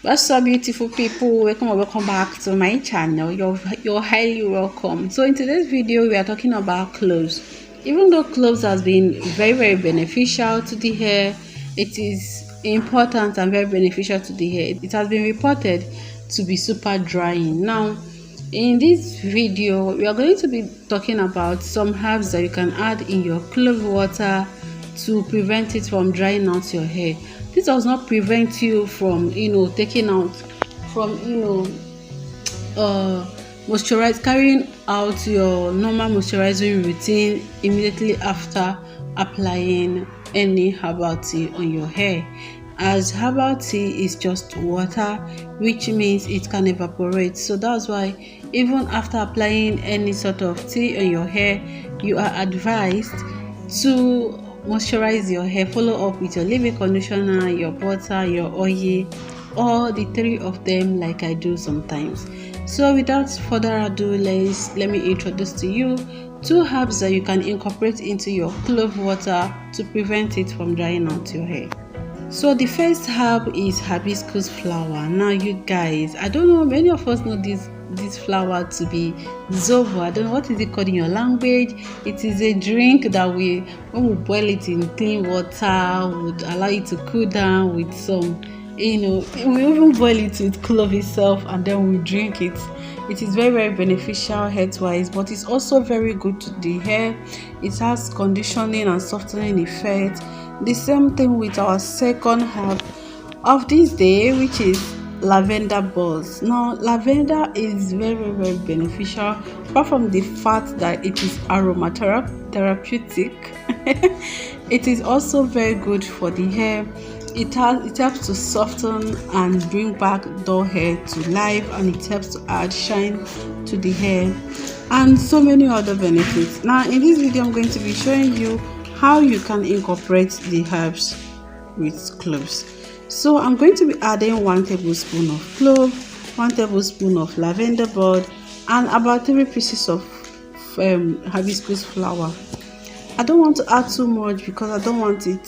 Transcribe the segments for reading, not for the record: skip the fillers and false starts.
What's up, beautiful people? Welcome or welcome back to my channel. You're highly welcome. So in today's video we are talking about cloves. Even though cloves has been very beneficial to the hair, it is important and very beneficial to the hair. It has been reported to be super drying. Now in this video we are going to be talking about some herbs that you can add in your clove water to prevent it from drying out your hair. This does not prevent you from taking out from carrying out your normal moisturizing routine immediately after applying any herbal tea on your hair, as herbal tea is just water, which means it can evaporate. So that's why even after applying any sort of tea on your hair, you are advised to moisturize your hair, follow up with your leave-in conditioner, your butter, your oil, all the three of them like I do sometimes. So without further ado, let me introduce to you two herbs that you can incorporate into your clove water to prevent it from drying out your hair. So the first herb is hibiscus flour. Now you guys, I don't know, many of us know this flower to be zobo. I don't know what is it called in your language. It is a drink that when we boil it in clean water would allow it to cool down with some, we even boil it with clove itself and then we drink it. It is very beneficial health wise, but it's also very good to the hair. It has conditioning and softening effect. The same thing with our second herb of this day, which is lavender balls. Now lavender is very beneficial, apart from the fact that it is aromatherapeutic. It is also very good for the hair. It helps to soften and bring back dull hair to life, and it helps to add shine to the hair and so many other benefits. Now in this video I'm going to be showing you how you can incorporate the herbs with cloves. So I'm going to be adding 1 tablespoon of clove, 1 tablespoon of lavender bud, and about 3 pieces of hibiscus flour. I don't want to add too much because I don't want it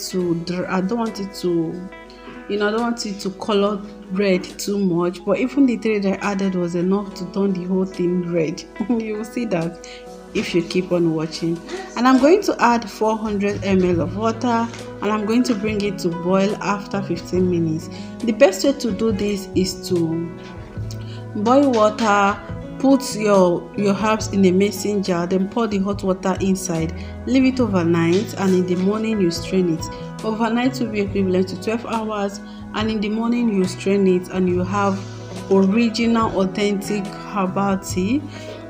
to color red too much, but even the 3 that I added was enough to turn the whole thing red. You will see that if you keep on watching. And I'm going to add 400 ml of water, and I'm going to bring it to boil after 15 minutes. The best way to do this is to boil water, put your herbs in a mixing jar, then pour the hot water inside, leave it overnight, and in the morning you strain it. Overnight will be equivalent to 12 hours, and in the morning you strain it and you have original authentic herbal tea.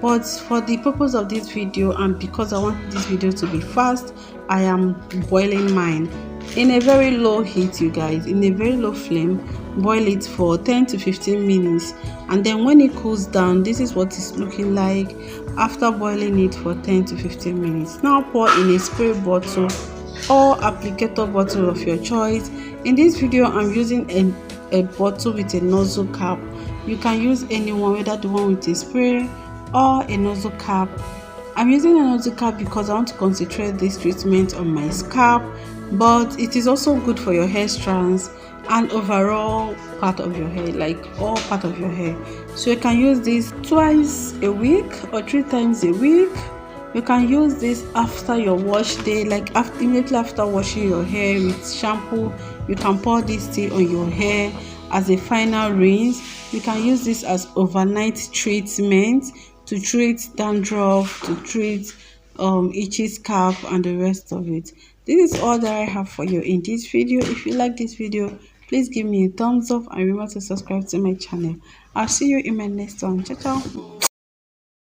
But for the purpose of this video, and because I want this video to be fast, I am boiling mine in a very low heat, you guys, in a very low flame. Boil it for 10 to 15 minutes, and then when it cools down, this is what it's looking like after boiling it for 10 to 15 minutes. Now pour in a spray bottle or applicator bottle of your choice. In this video I'm using a bottle with a nozzle cap. You can use any one, whether the one with a spray or a nozzle cap. I'm using a nozzle cap because I want to concentrate this treatment on my scalp, but it is also good for your hair strands and overall part of your hair, like all part of your hair. So you can use this twice a week or 3 times a week. You can use this after your wash day, like immediately after washing your hair with shampoo. You can pour this tea on your hair as a final rinse. You can use this as overnight treatment to treat dandruff, to treat itchy scalp and the rest of it. This is all that I have for you in this video. If you like this video, please give me a thumbs up and remember to subscribe to my channel. I'll see you in my next one. Ciao.